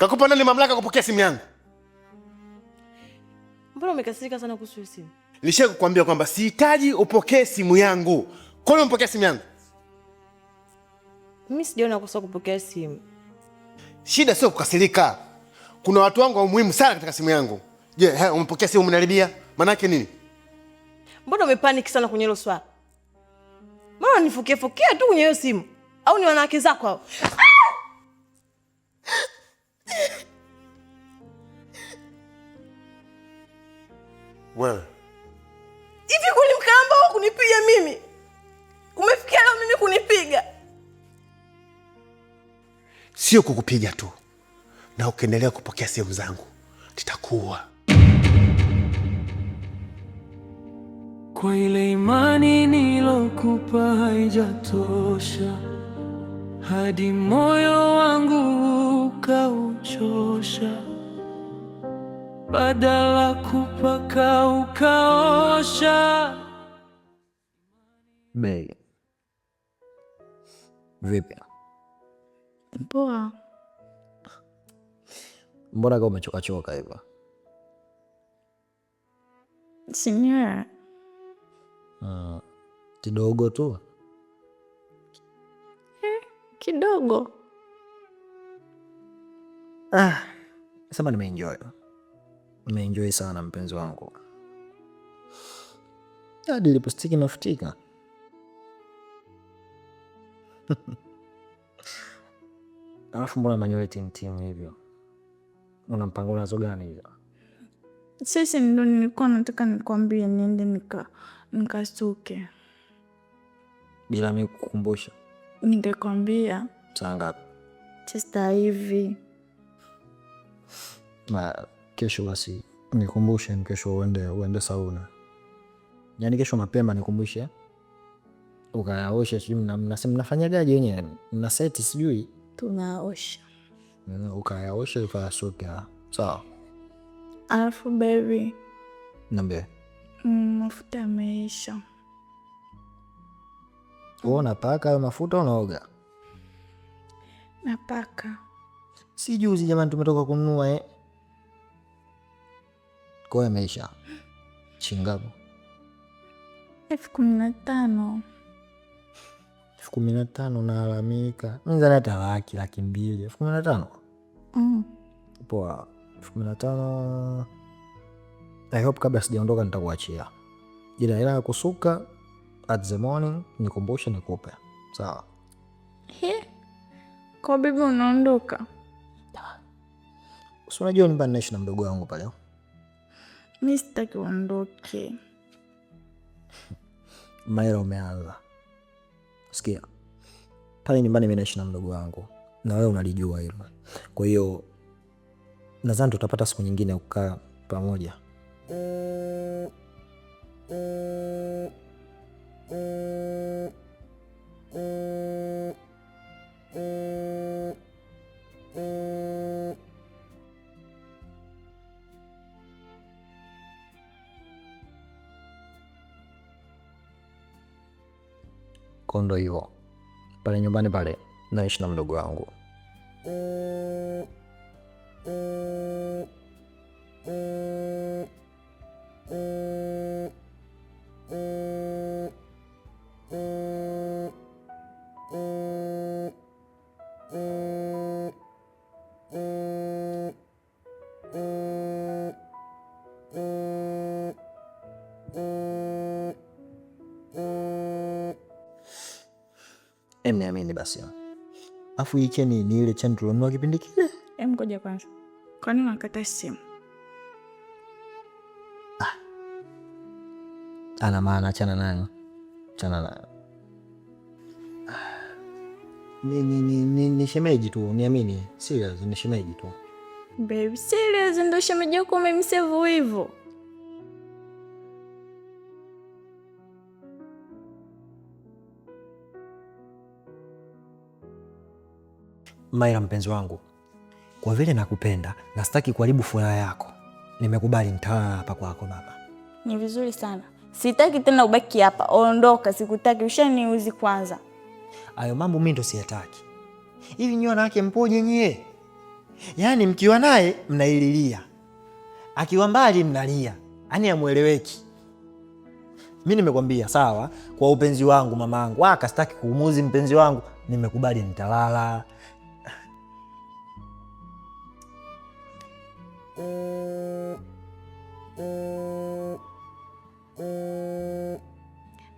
Kakupa nani mamlaka kupokea simu yangu? Mbona umekasirika sana kuhusu simu? Nilisha kukwambia kwamba sihitaji upokee simu yangu. Kwa nini umpokea simu yangu? Mimi sijaona kosa kupokea simu. Shida sio kukasirika. Kuna watu wangu wa muhimu sana katika simu yangu. Je, umpokea simu mnaribia? Maana yake nini? Mbona umepanic sana kwenye hilo swali? Mbona nifukie tu kwenye hiyo simu? Au ni wanawake zako hao? Wewe. Hivi kwani mkamba wako kunipiga mimi? Umefikia leo mimi kunipiga? Sio kukupiga tu. Na ukiendelea kupokea simu zangu, nitakuua. Kwa ile imani nilokupa haijatosha, hadi moyo wangu ukauchosha, badala kupaka ukaosha. Bei, vipi? Poa. Mbona kama umechoka hivyo? Sinyewe. Kidogo tu. Kidogo. Sema nimeenjoy sana mpenzi wangu. Hadi lipostiki nafutika. Alafu mbona manywele tim hivyo? Una mpango unazo gani hizo? Sisi ndo nilikuwa nataka nikwambie niende nikasuke. Bila mimi kukukumbusha. Ningekwambia. Saa ngapi? Sasa hivi. Kesho basi nikumbushe, kesho uende sauna. Yaani kesho mapema nikumbushe. Ukayaosha sijui mnafanyaje wenyewe? Mna seti sijui. Tunaosha. Ukayaosha ukayasuke. Sawa. Alafu baby. Niambie. Mafuta yameisha. Wewe unapaka hayo mafuta unaoga? Napaka. Si juzi jamani tumetoka kununua Kwa yameisha. Chingapo? 15,000. 15,000 nalalamika. Nzana hata laki 200,000. 15,000? Poa. 15,000. I hope kabla sijaondoka nitakuachia. Ila hela ya kusuka at the morning nikumbushe nikupe. Sawa. Kwa bibi unaondoka? Si unajua nyumba ninaishi na mdogo wangu pale. Mimi sitaki uondoke. Maera umeanza. Sikia. Pale nyumbani mimi naishi na mdogo wangu. Na wewe unalijua hilo. Kwa hiyo nadhani tutapata siku nyingine kukaa pamoja. Kondo hivyo. Pale nyumbani pale naishi na mdogo wangu. Niamini basi. Afu hii cheni ni ile cheni tulionunua kipindi kile. Ngoja kwanza. Kwa nini unakata simu? Ana maana achana nayo. Ni shemeji tu, niamini. Serious, ni shemeji tu. Baby, serious ndo shemeji yako umemsave hivyo? Maira mpenzi wangu, kwa vile nakupenda na sitaki kuharibu furaha yako, nimekubali nitalala hapa kwako baba. Ni vizuri sana. Sitaki tena ubaki hapa. Ondoka, sikutaki. Ushaniuzi kwanza. Hayo mambo mimi ndo siyataki. Hivi nyinyi wanawake mpoje nyie? Yaani mkiwa naye mnaililia, akiwa mbali mnalia, yaani hamueleweki. Mimi nimekwambia sawa, kwa upenzi wangu mamangu, sitaki kuumuzi mpenzi wangu, nimekubali nitalala.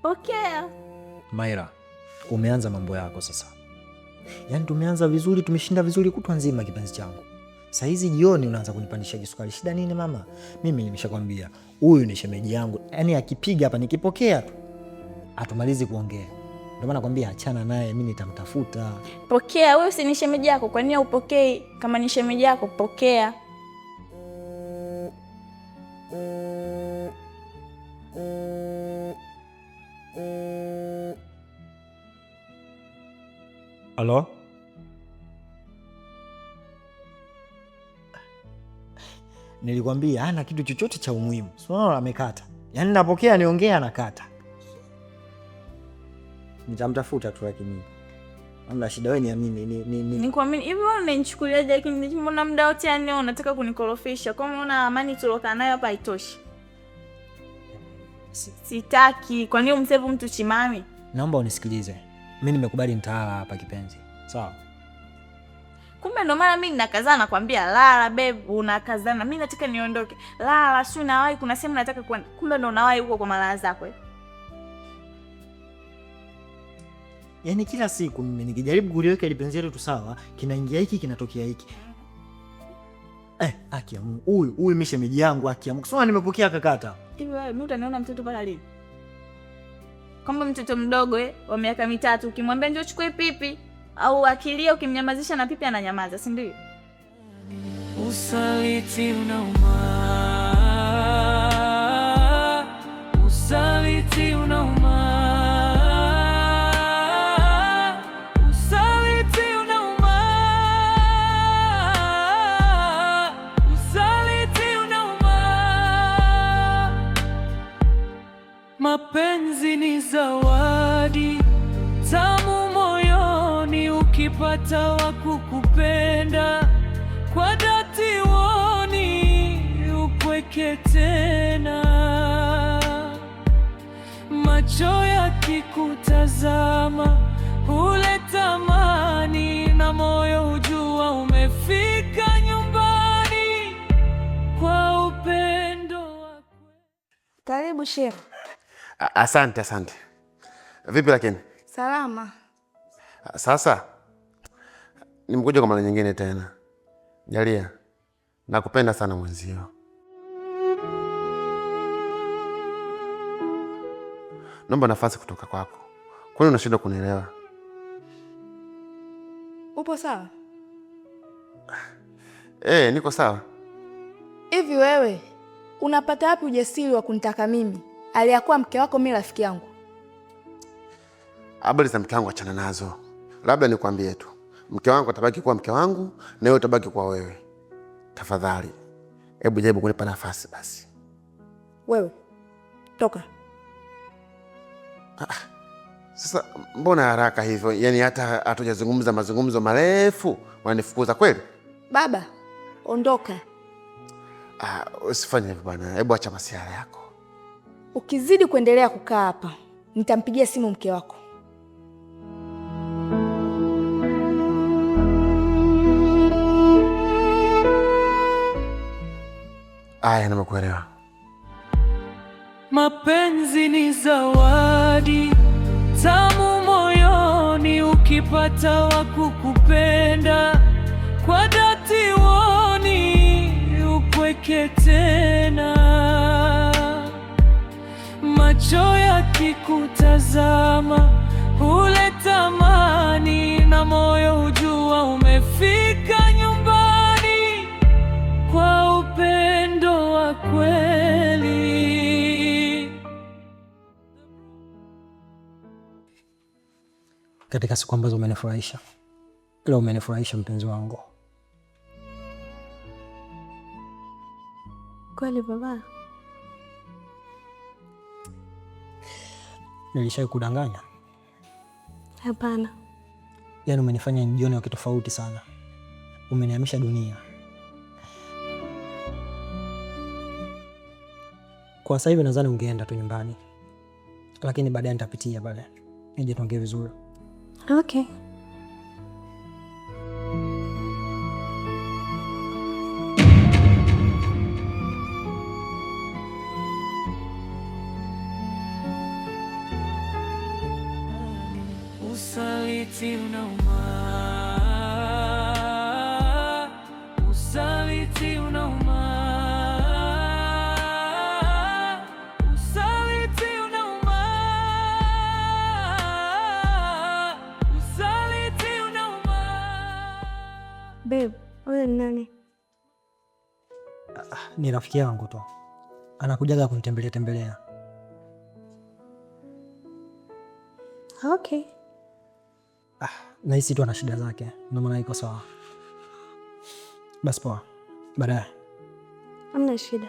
Pokea. Maira, umeanza mambo yako sasa. Yaani tumeanza vizuri, tumeshinda vizuri kutwa nzima kipenzi changu. Saa hizi jioni unaanza kunipandisha kisukari. Shida nini mama? Mimi nimeshakwambia huyu ni shemeji yangu. Yaani akipiga hapa nikipokea tu atumalizi kuongea. Ndio maana nakwambia achana naye, mimi nitamtafuta. Pokea, wewe si ni shemeji yako, kwa nini upokei? Kama ni shemeji yako pokea. Halo? Nilikwambia hana kitu chochote cha umuhimu. Sio amekata. Yaani napokea niongea anakata. Nitamtafuta tu lakini. Hamna shida, wewe niamini Nikwamini hivi wewe unanichukuliaje lakini mbona muda wote yani unataka kunikorofisha? Kwa maana amani tuloka nayo hapa haitoshi. Sitaki. Kwa nini umsevu mtu chimami? Naomba unisikilize. Mimi nimekubali nitala hapa kipenzi. Sawa? Kumbe ndo maana mimi ninakazana nakwambia lala babe, unakazana. Mimi nataka niondoke. Lala, si unawahi kuna sehemu nataka kwenda. Kumbe ndo unawahi huko kwa malaya zako. Yaani kila siku mimi nikijaribu kuliweka ile penzi letu sawa, kinaingia hiki kinatokea hiki. Haki ya Mungu. Huyu mimi shemeji yangu, haki ya Mungu. Sio nimepokea kakata. Hivi wewe mimi utaniona mtoto pala lini? Kama mtoto mdogo wa miaka 3 ukimwambia njoo chukue pipi au akilia ukimnyamazisha na pipi ananyamaza, si ndio? Usaliti unauma. Usaliti unauma. Usaliti unauma. Usaliti unauma. Mapenzi ni zawadi tamu moyoni, ukipata wa kukupenda kwa dhati, woni upweke tena. Macho yakikutazama huleta amani, na moyo hujua umefika nyumbani kwa upendo wako. Karibu Sheikh. Asante. Vipi lakini? Salama. Sasa nimekuja kwa mara nyingine tena. Jalia, nakupenda sana mwenzio. Naomba nafasi kutoka kwako. Kwani unashindwa kunielewa? Upo sawa? Niko sawa. Hivi wewe unapata wapi ujasiri wa kunitaka mimi aliyakuwa mke wako mimi rafiki yangu? Habari za mke wangu achana nazo. Labda nikwambie tu, mke wangu atabaki kuwa mke wangu na wewe utabaki kuwa wewe. Tafadhali, hebu jaribu kunipa nafasi basi. Wewe toka. Sasa mbona haraka hivyo? Yaani hata hatujazungumza mazungumzo marefu wanifukuza kweli? Baba, ondoka. Usifanye hivyo bwana. Hebu acha masiara yako. Ukizidi kuendelea kukaa hapa, nitampigia simu mke wako. Aya, nimekuelewa. Mapenzi ni zawadi tamu moyoni, ukipata wa kukupenda kwa dhati, woni upweke tena. Macho yakikutazama huleta amani, na moyo hujua umefika nyumbani kwa upendo wa kweli. Katika siku ambazo umenifurahisha, leo umenifurahisha mpenzi wangu. Kweli baba? Nilishai kudanganya? Hapana. Yaani umenifanya nijione wa kitofauti sana. umenihamisha dunia. Kwa sasa hivi nadhani ungeenda tu nyumbani, lakini baadaye nitapitia pale nije tuongee vizuri. Okay. Usaliti unauma, usaliti unauma, usaliti unauma, usaliti unauma. Babe, wewe ni nani? Ni rafiki yangu tu, anakujaga kunitembelea tembelea. Okay. Nahisi tu ana shida zake, ndio maana iko sawa. Basi poa, baadaye. Hamna shida.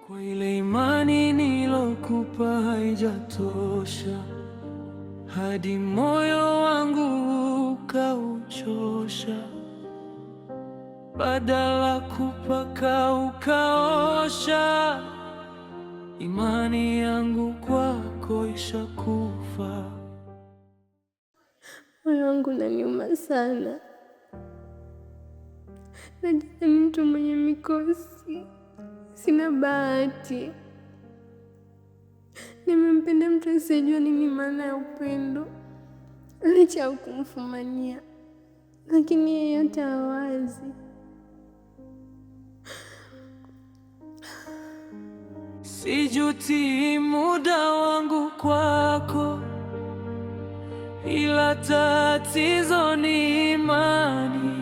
Kwa ile imani nilokupa haijatosha, hadi moyo wangu ukauchosha. Badala kupaka ukaosha, imani yangu kwako ishakufa. Moyo wangu unaniuma sana. Najua ni mtu mwenye mikosi, sina bahati. Nimempenda mtu asiyejua nini maana ya upendo, licha ya kumfumania, lakini yeyote hawazi. Sijuti muda wangu kwako, ila tatizo ni imani.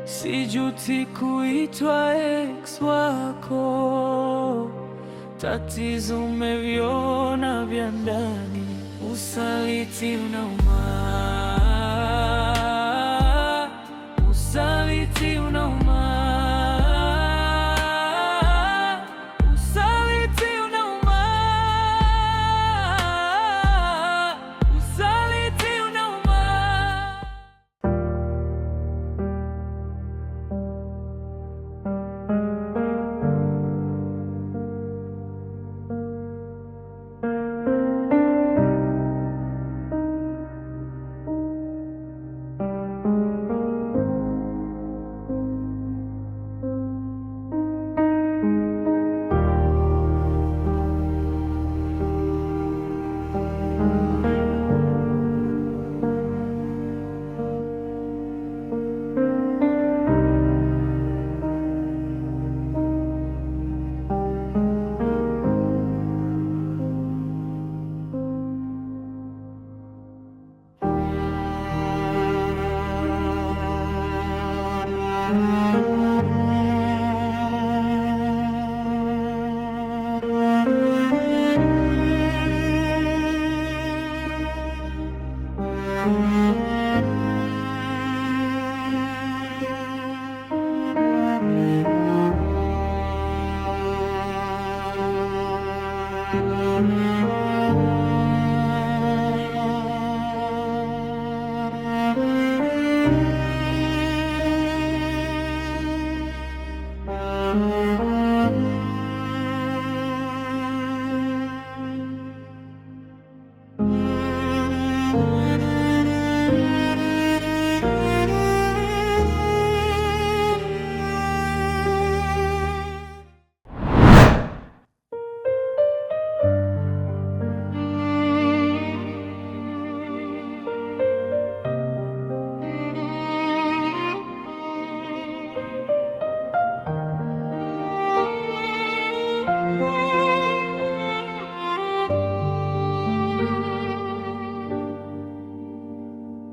Sijuti kuitwa ex wako, tatizo umeviona vya ndani. Usaliti unauma, usaliti unauma.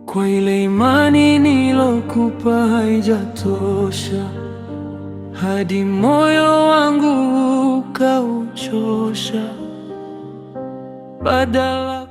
Kwa ile imani nilokupa haijatosha, hadi moyo wangu ukauchosha. Badala